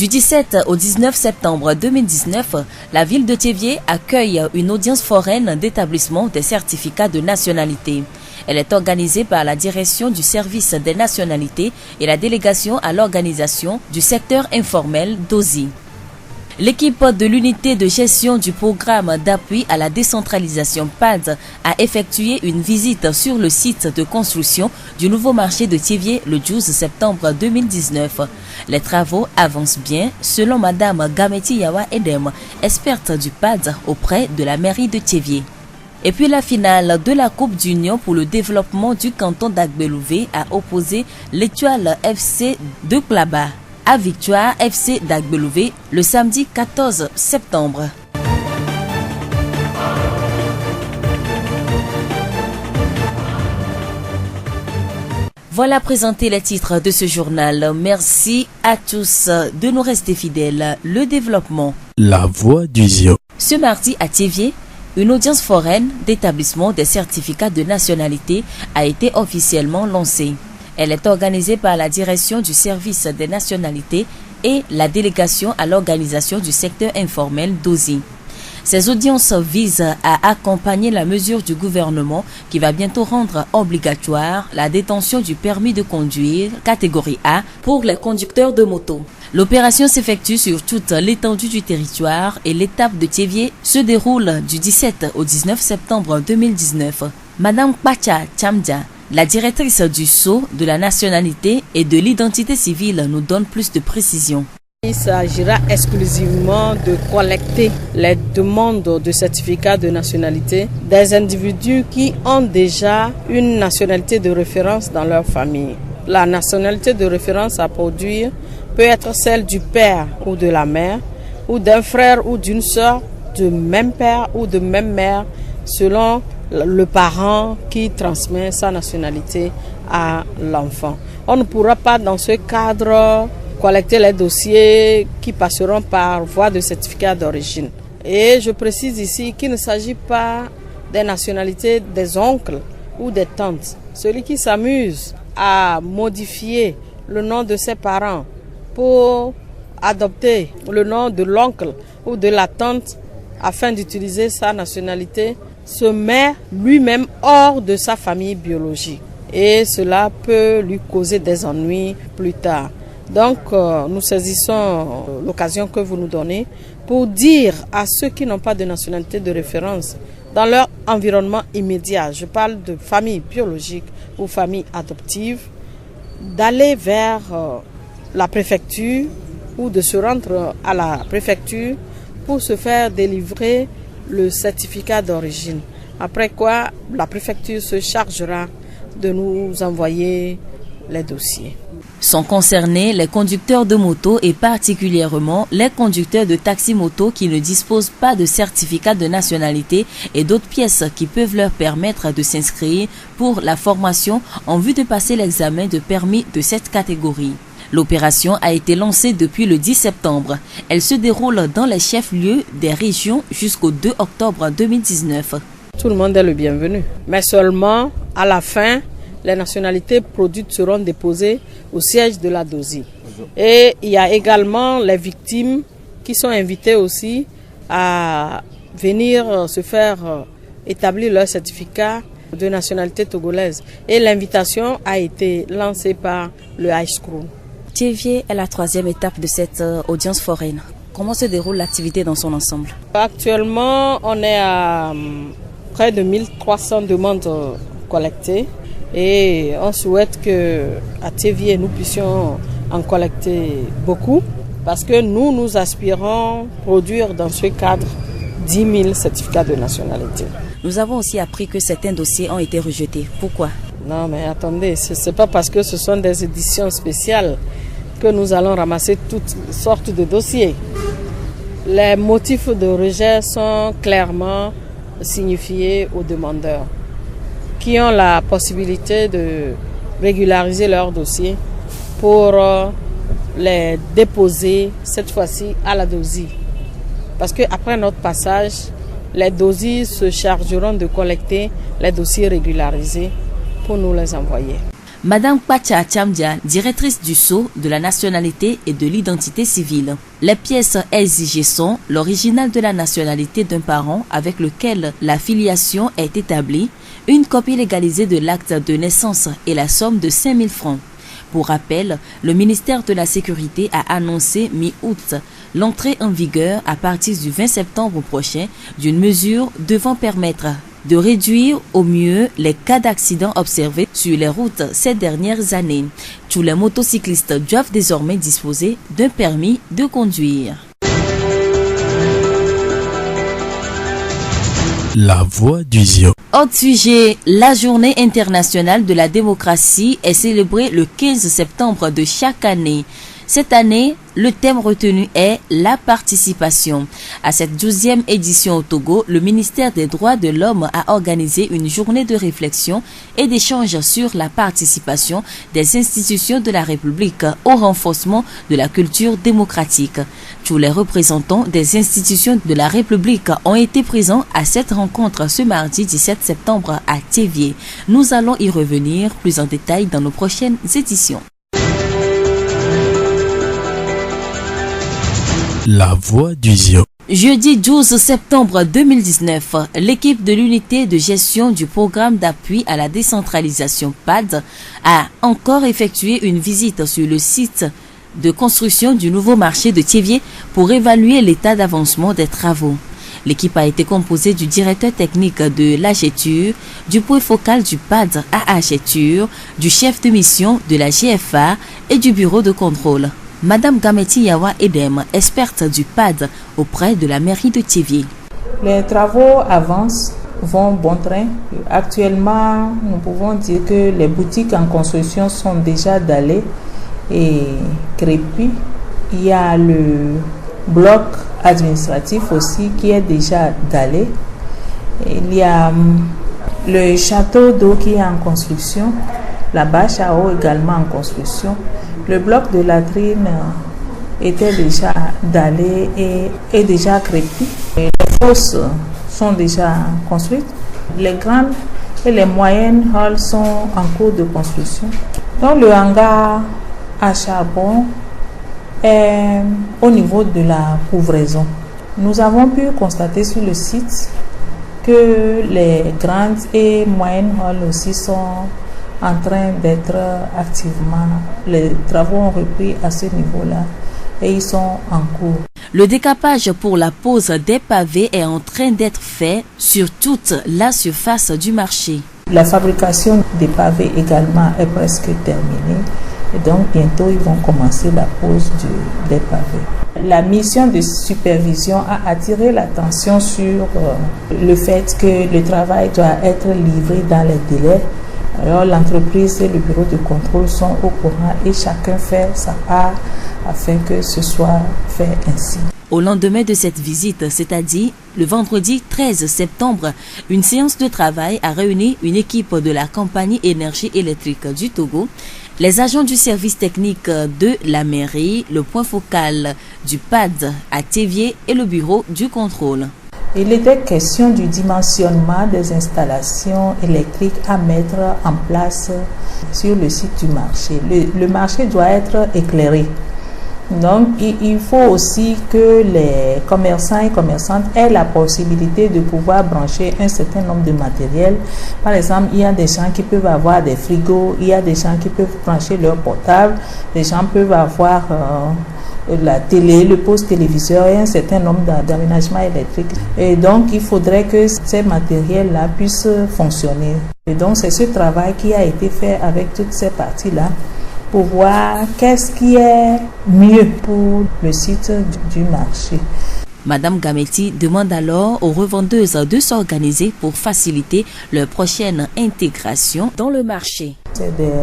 Du 17 au 19 septembre 2019, la ville de Thiévié accueille une audience foraine d'établissement des certificats de nationalité. Elle est organisée par la direction du service des nationalités et la délégation à l'organisation du secteur informel d'OSI. L'équipe de l'unité de gestion du programme d'appui à la décentralisation PAD a effectué une visite sur le site de construction du nouveau marché de Thiévié le 12 septembre 2019. Les travaux avancent bien selon Madame Gameti Yawa Edem, experte du PAD auprès de la mairie de Thiévié. Et puis la finale de la Coupe d'Union pour le développement du canton d'Agbelouvé a opposé l'Étoile FC de Klaba à Victoire FC d'Agbelouvé le samedi 14 septembre. Voilà présenté les titres de ce journal. Merci à tous de nous rester fidèles. Le développement. La voix du Zion. Ce mardi à Thiévié, une audience foraine d'établissement des certificats de nationalité a été officiellement lancée. Elle est organisée par la direction du service des nationalités et la délégation à l'organisation du secteur informel d'OSI. Ces audiences visent à accompagner la mesure du gouvernement qui va bientôt rendre obligatoire la détention du permis de conduire catégorie A pour les conducteurs de moto. L'opération s'effectue sur toute l'étendue du territoire et l'étape de Thiévié se déroule du 17 au 19 septembre 2019. Madame Pacha Chamdia, la directrice du Sceau de la nationalité et de l'identité civile, nous donne plus de précisions. Il s'agira exclusivement de collecter les demandes de certificat de nationalité des individus qui ont déjà une nationalité de référence dans leur famille. La nationalité de référence à produire peut être celle du père ou de la mère, ou d'un frère ou d'une sœur de même père ou de même mère, selon le parent qui transmet sa nationalité à l'enfant. On ne pourra pas dans ce cadre collecter les dossiers qui passeront par voie de certificat d'origine. Et je précise ici qu'il ne s'agit pas des nationalités des oncles ou des tantes. Celui qui s'amuse à modifier le nom de ses parents pour adopter le nom de l'oncle ou de la tante afin d'utiliser sa nationalité se met lui-même hors de sa famille biologique et cela peut lui causer des ennuis plus tard. Donc nous saisissons l'occasion que vous nous donnez pour dire à ceux qui n'ont pas de nationalité de référence dans leur environnement immédiat, je parle de famille biologique ou famille adoptive, d'aller vers la préfecture ou de se rendre à la préfecture pour se faire délivrer le certificat d'origine. Après quoi, la préfecture se chargera de nous envoyer les dossiers. Sont concernés les conducteurs de moto et particulièrement les conducteurs de taxi-moto qui ne disposent pas de certificat de nationalité et d'autres pièces qui peuvent leur permettre de s'inscrire pour la formation en vue de passer l'examen de permis de cette catégorie. L'opération a été lancée depuis le 10 septembre. Elle se déroule dans les chefs-lieux des régions jusqu'au 2 octobre 2019. Tout le monde est le bienvenu, mais seulement à la fin, les nationalités produites seront déposées au siège de la DOSI. Et il y a également les victimes qui sont invitées aussi à venir se faire établir leur certificat de nationalité togolaise. Et l'invitation a été lancée par le High School. Thiévié est la troisième étape de cette audience foraine. Comment se déroule l'activité dans son ensemble? Actuellement, on est à près de 1300 demandes collectées. Et on souhaite qu'à Thiévié, nous puissions en collecter beaucoup parce que nous aspirons produire dans ce cadre 10 000 certificats de nationalité. Nous avons aussi appris que certains dossiers ont été rejetés. Pourquoi? Non, mais attendez, ce n'est pas parce que ce sont des éditions spéciales que nous allons ramasser toutes sortes de dossiers. Les motifs de rejet sont clairement signifiés aux demandeurs, qui ont la possibilité de régulariser leur dossier pour les déposer cette fois-ci à la DOSI. Parce qu'après notre passage, les DOSI se chargeront de collecter les dossiers régularisés pour nous les envoyer. Madame Pacha Chamdia, directrice du Sceau de la nationalité et de l'identité civile. Les pièces exigées sont l'original de la nationalité d'un parent avec lequel la filiation est établie, une copie légalisée de l'acte de naissance et la somme de 5 000 francs. Pour rappel, le ministère de la Sécurité a annoncé mi-août l'entrée en vigueur à partir du 20 septembre prochain d'une mesure devant permettre de réduire au mieux les cas d'accidents observés sur les routes ces dernières années. Tous les motocyclistes doivent désormais disposer d'un permis de conduire. La voix du Zion. Autre sujet, la journée internationale de la démocratie est célébrée le 15 septembre de chaque année. Cette année, le thème retenu est la participation. À cette 12e édition au Togo, le ministère des Droits de l'Homme a organisé une journée de réflexion et d'échange sur la participation des institutions de la République au renforcement de la culture démocratique. Tous les représentants des institutions de la République ont été présents à cette rencontre ce mardi 17 septembre à Thévié. Nous allons y revenir plus en détail dans nos prochaines éditions. La voix du Zion. Jeudi 12 septembre 2019, l'équipe de l'unité de gestion du programme d'appui à la décentralisation PAD a encore effectué une visite sur le site de construction du nouveau marché de Thévié pour évaluer l'état d'avancement des travaux. L'équipe a été composée du directeur technique de l'AGETUR, du point focal du PAD à AGETUR, du chef de mission de la GFA et du bureau de contrôle. Madame Gameti Yawa Edem, experte du PAD auprès de la mairie de Thévié. Les travaux avancent, vont bon train. Actuellement, nous pouvons dire que les boutiques en construction sont déjà dallées et crépies. Il y a le bloc administratif aussi qui est déjà dallé. Il y a le château d'eau qui est en construction, la bâche à eau également en construction. Le bloc de latrine était déjà dallé et déjà crépi. Les fosses sont déjà construites. Les grandes et les moyennes halles sont en cours de construction. Donc le hangar à charbon est au niveau de la couvraison. Nous avons pu constater sur le site que les grandes et moyennes halles aussi sont en train d'être activement. Les travaux ont repris à ce niveau-là et ils sont en cours. Le décapage pour la pose des pavés est en train d'être fait sur toute la surface du marché. La fabrication des pavés également est presque terminée et donc bientôt ils vont commencer la pose des pavés. La mission de supervision a attiré l'attention sur le fait que le travail doit être livré dans les délais. Alors l'entreprise et le bureau de contrôle sont au courant et chacun fait sa part afin que ce soit fait ainsi. Au lendemain de cette visite, c'est-à-dire le vendredi 13 septembre, une séance de travail a réuni une équipe de la compagnie énergie électrique du Togo, les agents du service technique de la mairie, le point focal du PAD à Thévié et le bureau du contrôle. Il était question du dimensionnement des installations électriques à mettre en place sur le site du marché. Le marché doit être éclairé. Donc, il faut aussi que les commerçants et commerçantes aient la possibilité de pouvoir brancher un certain nombre de matériel. Par exemple, il y a des gens qui peuvent avoir des frigos, il y a des gens qui peuvent brancher leur portable, les gens peuvent avoir la télé, le poste téléviseur et un certain nombre d'aménagements électriques. Et donc, il faudrait que ces matériels-là puissent fonctionner. Et donc, c'est ce travail qui a été fait avec toutes ces parties-là pour voir qu'est-ce qui est mieux pour le site du marché. Madame Gameti demande alors aux revendeuses de s'organiser pour faciliter leur prochaine intégration dans le marché. C'est des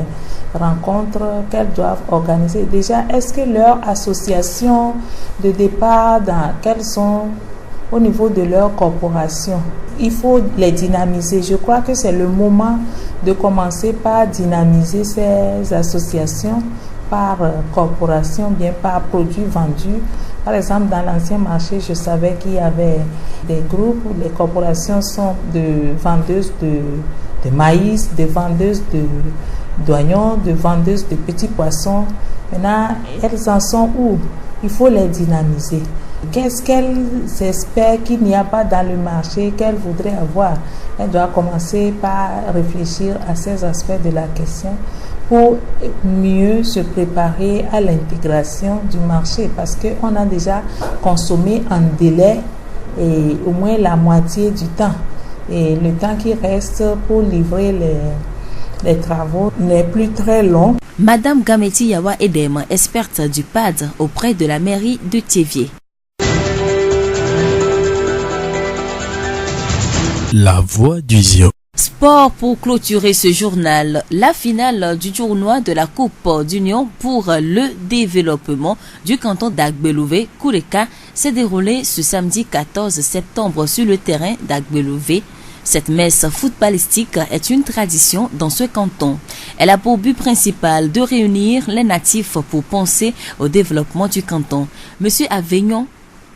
rencontres qu'elles doivent organiser. Déjà, est-ce que leur association de départ, quelles sont au niveau de leur corporation? Il faut les dynamiser. Je crois que c'est le moment de commencer par dynamiser ces associations par corporation, bien par produits vendus. Par exemple, dans l'ancien marché, je savais qu'il y avait des groupes où les corporations sont de vendeuses de maïs, des vendeuses douanions, de vendeuses de petits poissons. Maintenant, elles en sont où? Il faut les dynamiser. Qu'est-ce qu'elles espèrent qu'il n'y a pas dans le marché qu'elles voudraient avoir? Elles doivent commencer par réfléchir à ces aspects de la question pour mieux se préparer à l'intégration du marché, parce qu'on a déjà consommé en délai et au moins la moitié du temps. Et le temps qui reste pour livrer les travaux n'est plus très long. Madame Gameti Yawa Edem, experte du PAD auprès de la mairie de Thiévié. La voix du Zion. Sport pour clôturer ce journal. La finale du tournoi de la Coupe d'Union pour le développement du canton d'Agbelouvé, Kouleka, s'est déroulée ce samedi 14 septembre sur le terrain d'Agbelouvé. Cette messe footballistique est une tradition dans ce canton. Elle a pour but principal de réunir les natifs pour penser au développement du canton. Monsieur Avignon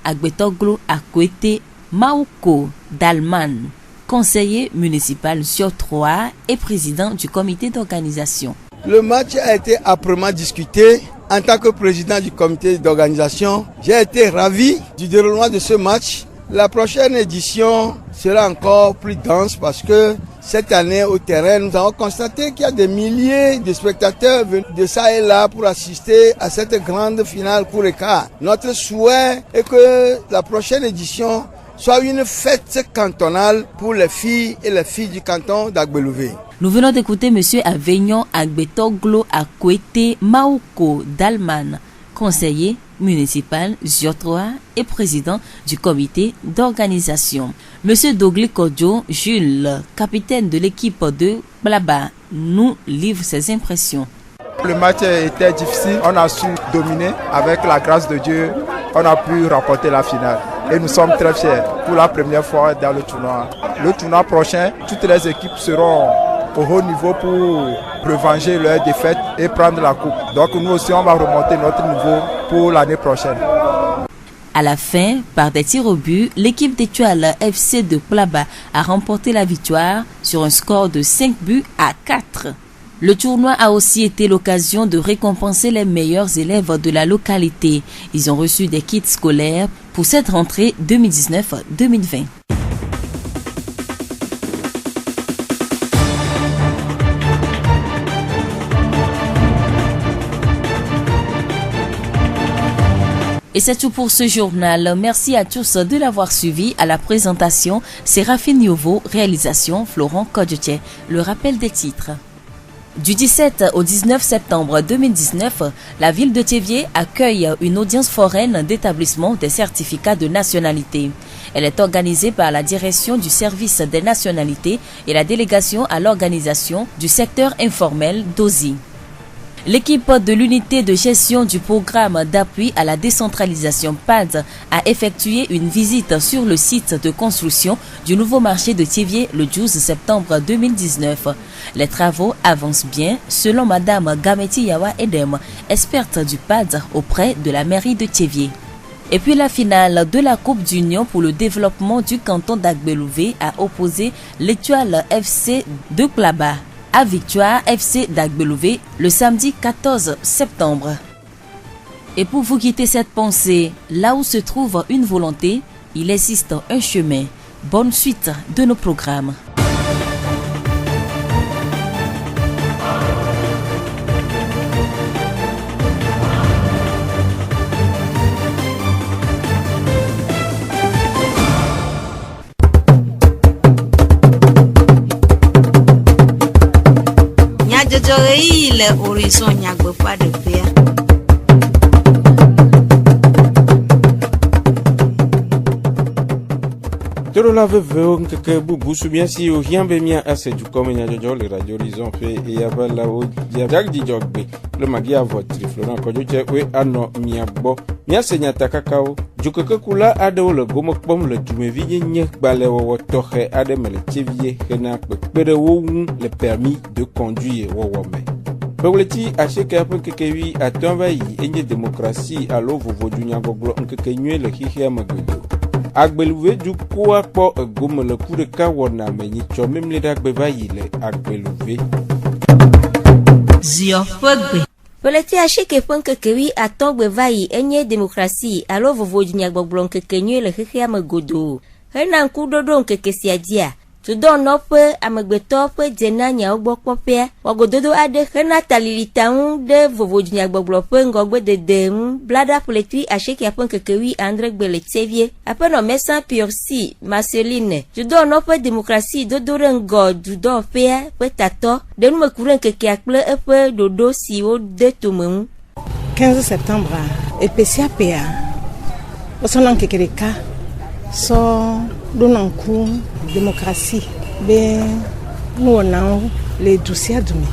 Agbetoglo Akwete Maouko Dalman, conseiller municipal sur 3 et président du comité d'organisation. Le match a été âprement discuté. En tant que président du comité d'organisation, j'ai été ravi du déroulement de ce match. La prochaine édition sera encore plus dense parce que cette année au terrain, nous avons constaté qu'il y a des milliers de spectateurs venus de ça et là pour assister à cette grande finale Kouleka. Notre souhait est que la prochaine édition soit une fête cantonale pour les filles et les filles du canton d'Agbelouvé. Nous venons d'écouter M. Avignon Agbetoglo Akwete Maouko Dalman, conseiller municipal Ziotroa et président du comité d'organisation. M. Dogli Kodjo Jules, capitaine de l'équipe de Blaba, nous livre ses impressions. Le match était difficile, on a su dominer. Avec la grâce de Dieu, on a pu remporter la finale. Et nous sommes très fiers pour la première fois dans le tournoi. Le tournoi prochain, toutes les équipes seront au haut niveau pour revenger leur défaite et prendre la coupe. Donc nous aussi, on va remonter notre niveau pour l'année prochaine. À la fin, par des tirs au but, l'équipe d'Étoile FC de Plaba a remporté la victoire sur un score de 5-4. Le tournoi a aussi été l'occasion de récompenser les meilleurs élèves de la localité. Ils ont reçu des kits scolaires pour cette rentrée 2019-2020. Et c'est tout pour ce journal. Merci à tous de l'avoir suivi. À la présentation, Séraphine Yovo, réalisation Florent Kodjoutier. Le rappel des titres. Du 17 au 19 septembre 2019, la ville de Thiévié accueille une audience foraine d'établissement des certificats de nationalité. Elle est organisée par la direction du service des nationalités et la délégation à l'organisation du secteur informel d'OSI. L'équipe de l'unité de gestion du programme d'appui à la décentralisation PAD a effectué une visite sur le site de construction du nouveau marché de Thiévié le 12 septembre 2019. Les travaux avancent bien selon Madame Gameti Yawa Edem, experte du PAD auprès de la mairie de Thiévié. Et puis la finale de la Coupe d'Union pour le développement du canton d'Agbelouvé a opposé l'Étoile FC de Plaba à Victoire FC d'Agbelouvé le samedi 14 septembre. Et pour vous quitter cette pensée, là où se trouve une volonté, il existe un chemin. Bonne suite de nos programmes. Le horizon nyagbe pas de faire. Toro la veveo nkeke bubu subien si o hiambe mia ase du komenya jojo le radio horizon fe e yaba la o jak di jogbe le magia votre Florent Kodjoche we ano mia bo mia senya takakao jukeke kula ade le gomo pom le dumevi nye gbale wo toxe ade mele Thiévié hena pe de wo le permis de conduire wo me. Bewleti acheke apo kekewi atonvayi enye démocratie alo vovo dunya goglo nkeke nyue le hihia magodo. Agbelouvé du ko akpo egome le coup de ka wona menyi tso memle dagbe va yi le Agbelouvé. Zio Pogbe. Poleti ashike ponke kewi atongbe vai enye demokrasi alo vovo nyagbogblon kekenyu le khkhia magodo. Hena nkudodo nkekesia dia. Tudon nope amegbeto pe dena nya ogbokpope wagododo ade hena talilitaun de vovo nyagbogblon pe ngogbe dedem blada poleti ashike ponke kewi André Beletevie apeno mesan Pursi Marceline. Tudon nope demokrasi dodorengo dudo pe tato de nous courir que akple epe dodo si o de tumum 15 septembre EPCAPA osonan kekereka so donanku démocratie be nous on les dossiers admis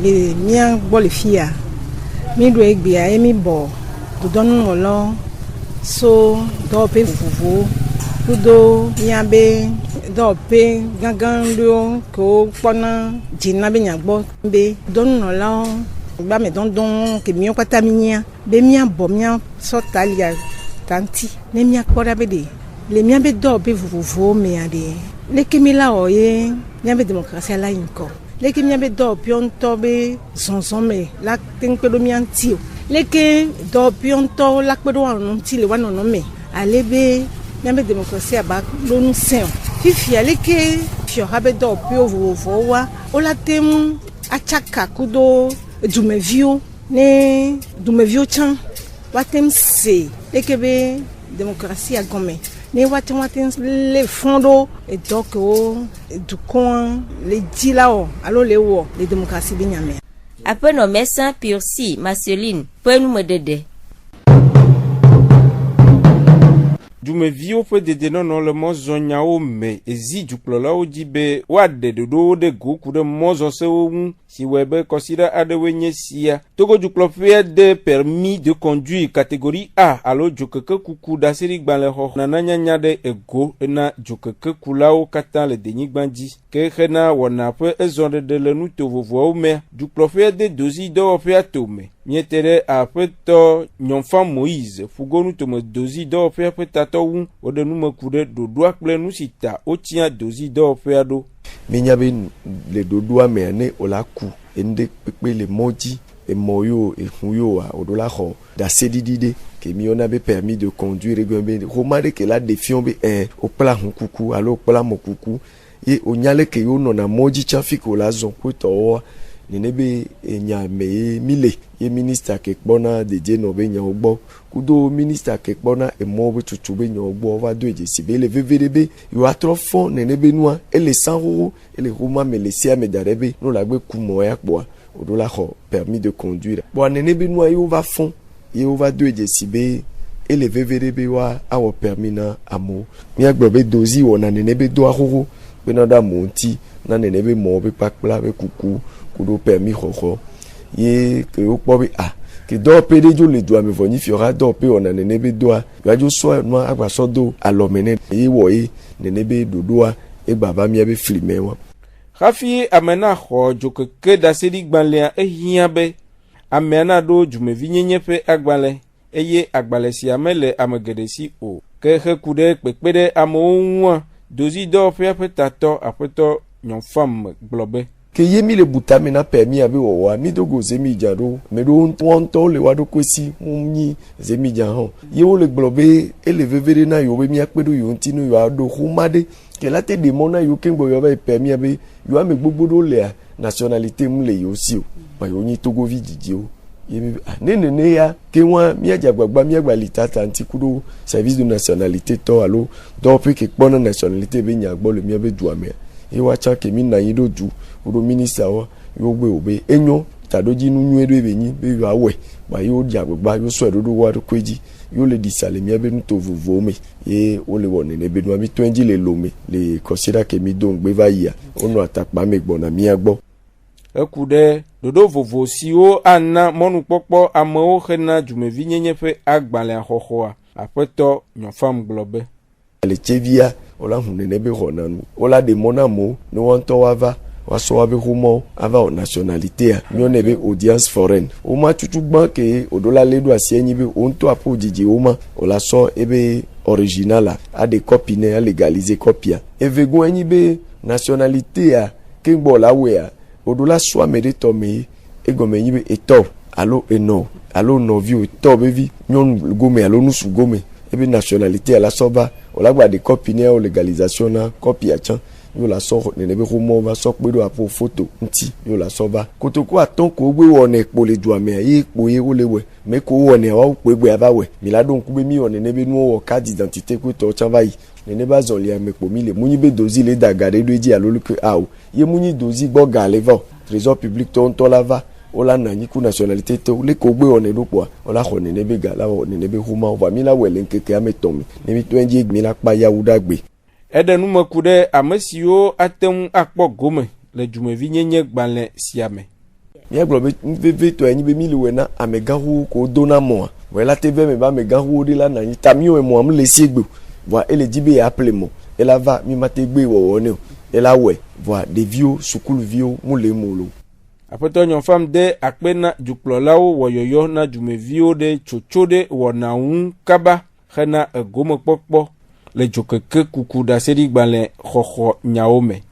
les miens bo les filles mi do egbia emi bo do donu lo so do pe fufu do miabe do pe gangan lo ko pona jina be nyagbo be donu lo ba me don ke mi opata minya be mi abo mi so talia tanti ne mi akora be de le mi be do be fufu me ade le kemila oye mi be démocratie la inko le kemia be do pionto be sonsomme la tenpedo mi antio le ke do pionto la pedo anu ti le wano me alebe mi be démocratie ba lo nu sen fifi ale ke fio habe do pio vovo wa ola tem achaka kudo dumevio ne dumevio chan watem se le ke be démocratie agome ne watem le fondo et donc du coin les dilao alors les wo les démocraties binyame apeno mesan Pursi Marceline penu medede Dume vio pe de non le mozo nyao me ezi duklola ojibe wade do de goku de mozo se o si webe considère adewenye sia togo duklopie de permis de conduire catégorie A alo jokeke kuku da seri gbanle ho nananya nya de ego na jokeke kulao katan le denyi gbandi ke khena wona pe ezonde de le nu to vovo me duklopie de dozi do pe atome mietere apeto nyonfan Moïse fugonu to me dozi do pe tato wu odenu me kude dodo akple nu sita o tia dozi do pe ado minyabe le dodo me ne olaku ende pepe le moji e moyo e huyo a odola ho da sedidide ke mi ona be permis de conduire gbe romare ke la défion be opla hunkuku alo opla mokuku e onyale ke yo no na moji traffic la zon ko to nenebe enya me mile ye minister ke kpona de je no be nya ogbo kudo minister ke kpona e mo be tutu be nya ogbo va do eje sibe le veverebe yo atrofon nenebe noa ele sanro ele roma me le sia me darebe no la gbe ku mo ya kpo odola ho permis de conduire bo nenebe noa yo va fond yo va do eje sibe ele veverebe wa awo permis na amo mi agbo be dozi wona nenebe do ahoro be na da monti na nenebe mo be pakpla be kuku kudo permis khokho ye ke okpo bi ke do pe de jo le do ame voni fiora do pe ona nenebe doa ya jo so no agba so do alomene ye wo yi nenebe dodoa e baba mi be filme wa Rafi amena kho jokeke da seri gbanle ehia be amena do jumevi nyenye pe agbale eye agbale si amele amegedesi o ke khekude pepede amonwa dozi do pe tato apeto nyonfam globe ke yemi le butame na permis abe wa mi dogo zemi jado me do wonto le wado kwesi mumni zemi jaho yo le globe elevevere na yo be mi akpedo yo ntinu yo ado humade ke la te demona yo kengbo yo be permis abe yo ame gbogbodo le nationalité mu le yo si o ba yo ni togo vidiji o yemi ne ya ke wa mi ajagbagba mi agbalita tantikudo service de nationalité to alo do pe ke pona nationalité be nyagbo le mi abe duame e wa cha ke mi na yido du odo minister wa yo gbe obe enyo tadoji nu nyu edo ebenyi be yo awe ba yo di agbagba yo so edodo wa kweji yo le disale mi abe nu to vovo me ye o le woni ne be nu mi twenji le lome le consider ke mi don gbe va ya onu atapa me gbona mi agbo ekude dodo vovo si o ana monu popo amo khena jumevi nyenye fe agbale ahohoa apeto nyofam globe le chevia ola hunene be honanu ola de monamo no wonto wava waso abe humo ava o nationalité a mione be audience foraine o ma tutu gban ke odola ledo asienyi be onto apo jiji o ma ola so ebe original a de copie ne a légaliser copia evego enyi be nationalité a kengbo la we a odola so merito me egome nyi be eto alo eno alo novio eto bevi nyon gome alo nusu gome ebe nationalité ala soba olagba de copie ne o légalisation na copie a chan yo la so ne be ko mo ba so pe do apo photo nti yo la soba kotoko aton ko gbe wona epo le ju ame yi epo ye wo lewe me ko wona wa pe gbe abawe mi la don ku be mi wona ne be nu wo carte d'identité ko to chan bayi ne ba zon li ame po mi le munyi be dozi le dagade do ji alo ke awo ye munyi dozi gbo ga leva trésor public to lava ola nanyi ku nationalité te le ko gbe wona do po ola khone ne be ga la wona ne be huma wa mi la wele nkeke ametomi ne mi to enji mi la pa yahuda gbe edenu mekude amesio atem akpo gome le jumevi nyenye gbalẹ siame mi eglo be to enyi be mi le wena amegahu ko dona mo wela tv me ba megahu de la nanyi tamio e mo am le siegbe voi ele jibe appeler mo ela va mi mate gbe wo ne ela we voi de vieux sukulu vieux mo le mo lo apeto nyon fam de akpena juklolawo woyoyo na jumevio de chochode wonaun kaba khana gome pokpo le jokeke kuku da seri gbalẹ xoxo nyaome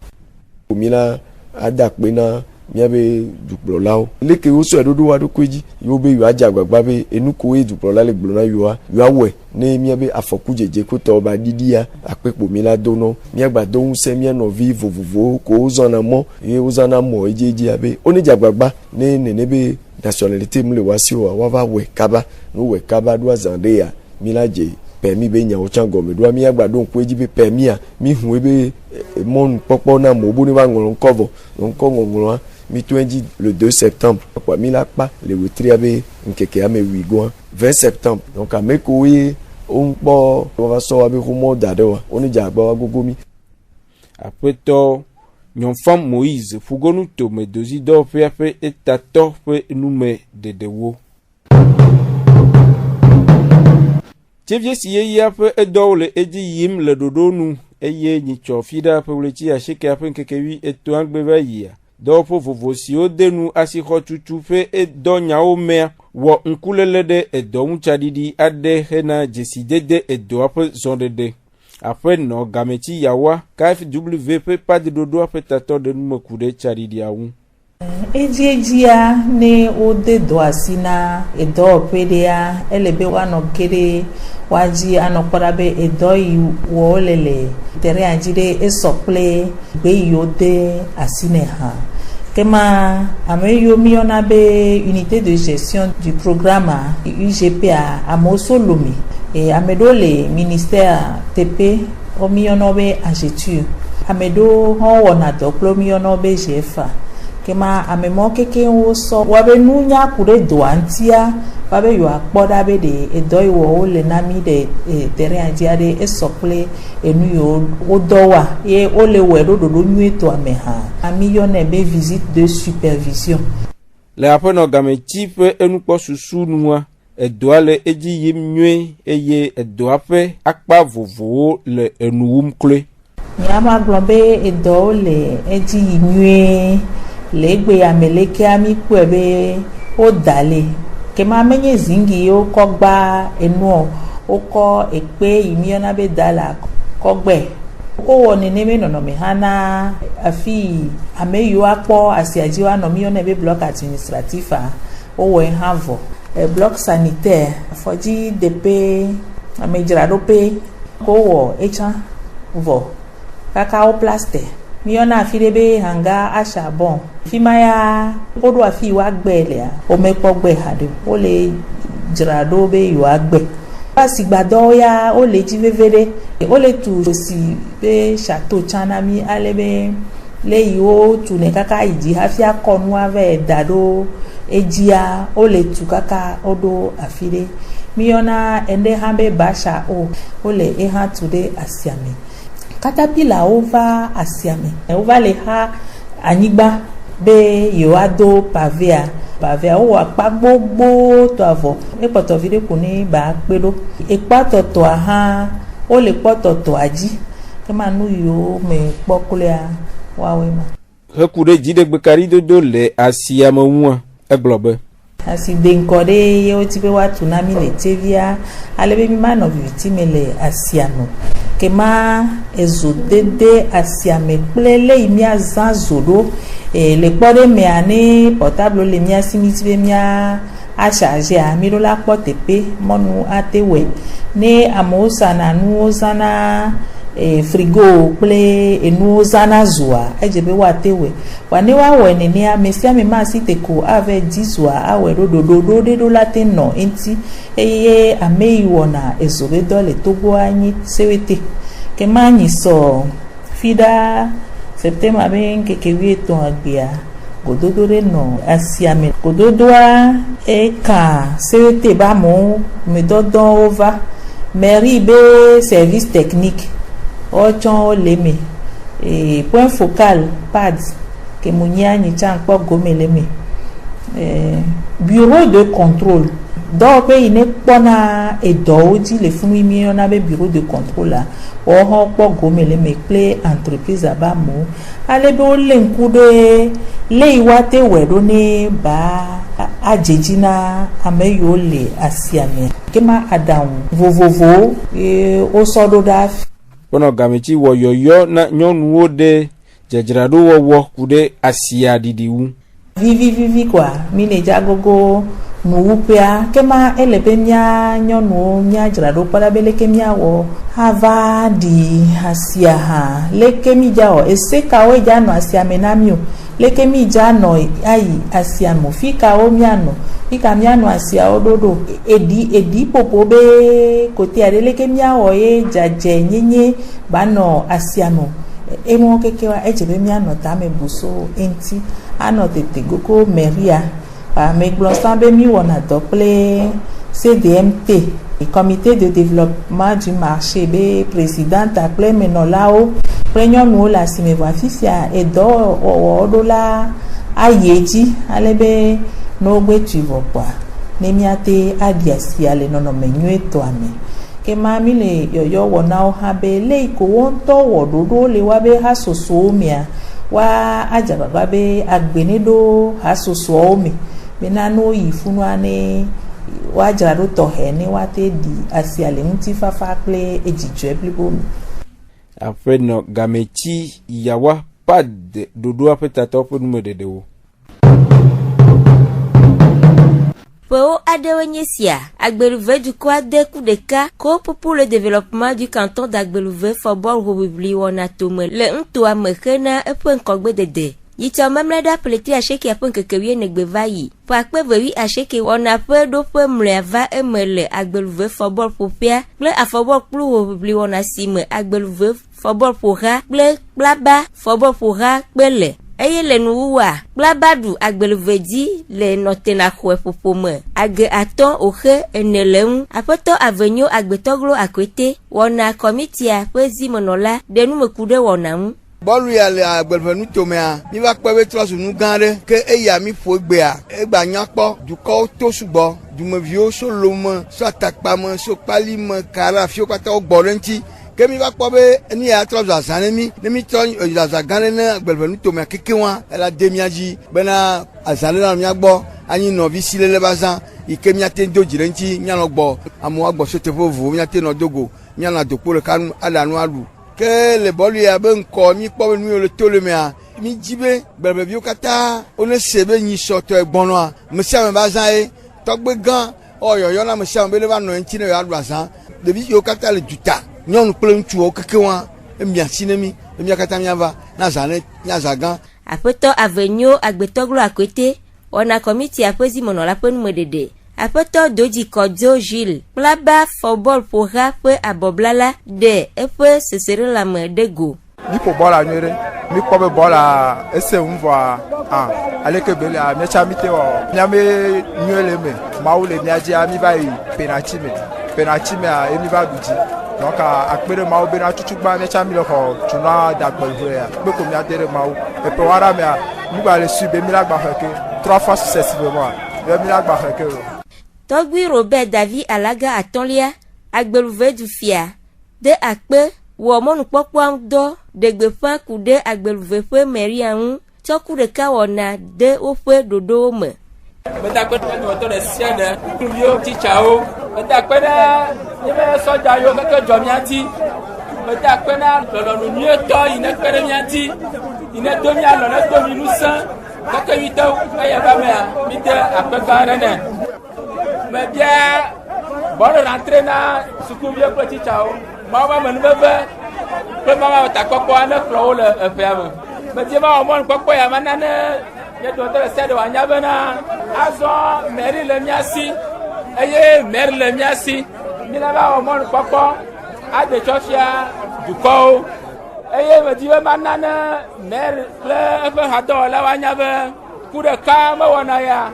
omila adakpena miabe jukplolawo leke wo so edodo wa do kweji yo be yo ajagbagba be enuko e jukplola le gblona yo awe ne miabe afoku jeje ko to ba didia apepo mila dono miagba dohun se mia no vi vovovo ko ozana mo ejeje abe oni jagbagba ne nenebe nationalité mule wasi wa va we kaba no we kaba do azande ya mila je permis be nya o chango me do mi agba don kweji be permis a mi hu ebe mon popo na mo bo ni ba ngolon cover on ko ngolon mi twenji le 2 septembre kwa mi la pa le wetri abe nkeke ame wigo 20 septembre donc ameko yi on po va so abe ko mo dado oni jagba wa gogomi apeto nyon fam Moïse fugonu to me dozi do pe ape etato pe nume dedewo Tivye siye yape edole eji yim le dodonu eye nyicho fida pe ulechi ashike ape nkekewi eto angbeva yia dopo vovosio denu asiko chuchufe edo nyao mea wo nkulelede edo unchadidi ade hena jesidede edo ape zondede ape no gamechi yawa KFWP pa de dodo ape tato de nume kude chadidi awu Ejia ne ode do asina edo pedea elebe wano kere waji anokorabe edo wo lele tere ajide esople be yode asine ha kema ameyo miona be unité de gestion du programme UGPA amosolomi et amedole ministère TP o miono be agetu amedo ho wona doklo miono be GFA kema amemo keke wo so wabe nunya kure doantia wabe yo akpoda be de edoi wo le nami de terrain adia de esople enu yo odowa ye ole we do nyu eto ameha amillionnaire be visite de supervision le apono game chipe enu po susu nuwa edoale eji yim nwe eye edoape akpa vovo le enuum kle nyama glombe edole eji nwe legbe ameleke ami kwebe o dale kema menye zingi o kogba enu o ko epe imiona be dala kogbe o woni neme nono me hana afi ameyo apo asiajiwa no miona be bloc administratif o we havo bloc sanitaire foji depe amejrado pe ko wo echa vo kaka o plaster miona afirebe hanga ashabon fimaya odo afi wa gbele o mepo gbe hade o le jrado be yo agbe asigbado ya o le jivevere o le tu si be chateau chanami alebe le yo tu ne kaka iji afia konu ave dado ejia o le tu kaka odo afire miona ende hambe basha o le eha tude asiami katapila ova asiame ova le ha anyigba be yo ado pavea o apa gbogbo to avo epoto vide kuni ba pelo epato to aha o le poto to aji kema nu yo me pokule wawe ma hekude jide gbekari dodo le asiame won eglobe asi denkode ye otibe wa tsunami le tevia alebe mi ma no victime le asiano kema ezodede asiame plele imia zanzodo le pode me ani portable le mia simitibe mia a charger a mi do la potepe monu atewe ne amosana nu osana frigo ple enu zana zua ejebe wa tewe wane wa wene ni amesia me ma siteko ave dizua awe dododo de do late no enti eye amei wona ezobe dole togo anyi sewete ke manyi so fida september ben ke wi to agbia gododo re no asiame gododoa e ka sewete ba mo me dodon over mairie be service technique ochon leme point focal pad que munya ni chan po gomeleme bureau de contrôle donc ine pona edoji le funu mi ona be bureau de contrôle la o ho po gomeleme ple entreprise abamo ale be le nkude le iwate wedo ne ba ajejina ameyo le asiame kema adam vovovo o sodo da Ono gamechi wo yoyo na nyonu de jejrado wo kude asia didiwu vivi kwa mine jagogo nuupea kema elebe mia nyonu mia jrado para bele kemia wo hava di asia ha lekemi jao eseka we jano asia menamio lekemi jano ai asia mo fika o miano fika miano asia ododo edi popo be kote are lekemi awo e jaje nyenye bano asia no emo kekewa ejebe miano tame buso enti ano tete goko meria pa meglosambe mi wona dople CDMT le comité de développement du marché be présidente appelé menolao prenyon no la simeva fifia edo odola ayeji alebe no gbetuvo kwa nemiate adiasi ale nono menyu eto ame ke mami le yoyo wona o habe le ko wonto wododo le wabe hasoso mia wa ajaba be agbenedo hasoso omi benano yifunu ane wa jaro to hene wa te di asiale nti fafa ple ejijwe blibomi après no gamechi yawa pad dodo apeta topo nume dedewo Po adewenyesia Agbelouve du quoi de coup de cas pour le développement du canton d'Agbelouve Fobor Robibli Wonatome le ntoa mekena epon kogbe dede Yito memle da peleti acheke apon kekewie negbevayi. Po akpe vewi acheke ona pe do pe mleva emele Agbelouve Fobor popia ple afobor plu Robibli Wonasime Agbelouve Fobor pora ple blaba Fobor pora pele Eye le nuwa blabadu Agbelouve di le notena kwe popome age aton ohe enelem apoto avenue agbetoglo akwete wona komitia pezi monola denu mekude wonamu bọ́ọ̀lù yàrá àgbẹ̀lùfẹ́ ní tòmíà mi bá pẹ́ wé tíwáṣù ní gan rẹ̀ ké eya mi fò gbé a egba nyakpọ́ dukọ́ tó ṣùgbọ́ dumeviwo solomọ sọtakpamọ sọkpalimọ kara fiwo pátá ọgbọ́ rẹ̀ ntí ké mi bá pọ́ bẹ́ ní yàrá tíwáṣù àzán ní mi tọ́ ìdàzà gan rẹ̀ ní àgbẹ̀lùfẹ́ ní tòmíà kéké wọn ẹ̀la dé mi adzi bẹ́ẹ̀na àzán rẹ̀ mi gbọ́ anyi nọ̀vi sílẹ̀ lẹ́ bá zan ike mi ate dodzi rẹ̀ ntí mianɔ gbɔ amewo agbɔ sote vovo mi ate nɔ dogo mianɔ adokpo ɖeka alanu alu ke le bɔlu ya be ŋkɔ mi kpɔ be nu le to le mea mi dzi be gbɛlɛbɛviwo katã wone se be nyi sɔtɔ gbɔnɔa mesia me ba zã ye tɔgbe gã ɔyɔyɔ na mesia me be ne va nɔ eŋti ne yɔ aɖu azã ɖevi yiwo katã le duta nyɔnu kple ŋutsuwo keke wa emia si ne mi emia katã miava na zã ne miazã gã. Aƒetɔ Avenio Agbetɔglo Akwete wɔna kɔmiti aƒezi mɔnɔla ƒe numedede. Aƒetɔ Doji Kodzo Gilles plaba Fobor ƒoha ƒe abɔblala de eƒe seserelame de go. Mi ƒo bɔla nyuie ɖe, mi kpɔ be bɔla ese ŋu vɔa aleke be lea miatsa mi te wɔ miame nyuie le me mawu le mia dzia mi va yi penalty mea emi va ɖu dzi donc akpe ɖe mawu bena tutsugba miatsa mi le xɔ tuna dagbelve ya kpe ko miade ɖe mawu eƒe wɔɖa mea mi gba le sui be mi la gba xɔ ke 3 fois successivement be mi la gba xɔ ke o. Tɔgbi Robert David Alaga atɔlia Agbelouve du fia de akpe wɔ mɔnukpɔkpɔ dɔ degbeƒã ku de Agbelouve ƒe mairie ŋu tsɔ ku ɖeka wɔna de woƒe ɖoɖowo me Meta kpe to de siene, yo tichao. Meta kpe na yeme soja yo keke jomiati. Meta kpe na lolo nu to ine kpe de miati. Ine domi alo na domi nusan. Keke yito aya ba me mi de apeka rene. Me bien bon rentrer na sukubie kpe tichao. Mama me nbebe. Kpe mama ta kokko ana klo le efem. Me ti ma o mon kokko ya manane. Le docteur Sede Wanyabena, Azon, Mary le Miasi, Aye, Mary le Miasi, Minava au monde Papa, à des Chochia, du Pau, Aye, me dit Manana, Mary le Hador la Wanyave, pour le Kama Wanaya,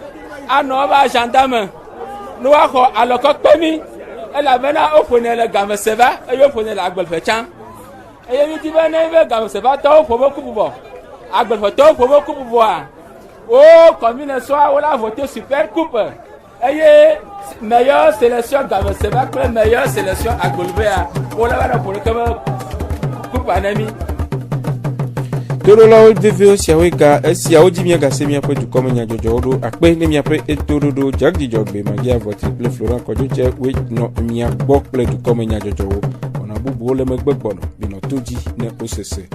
à Nova gendarme, Noako à le Cockpemi, elle a venu au poney le gamme Seva, et au poney la Golfechan, et il dit Venez, gamme Seva, pour beaucoup de pouvoir. Agbolfeto pour beaucoup de pouvoir. Oh, commune soit, on a voté super coupe. Ayez, meilleure sélection Gama Seva, meilleure sélection à Golbea. On a pour le coupe en ami. Tololo deveo siaweka siao di miaga semia pe du komenya jojodo akpe ne mia pe etododo jagdi jogbe magia vote le Florent Kojoche we no mia bok le du komenya jojowo ona bubu le megbegbono bino toji ne osese.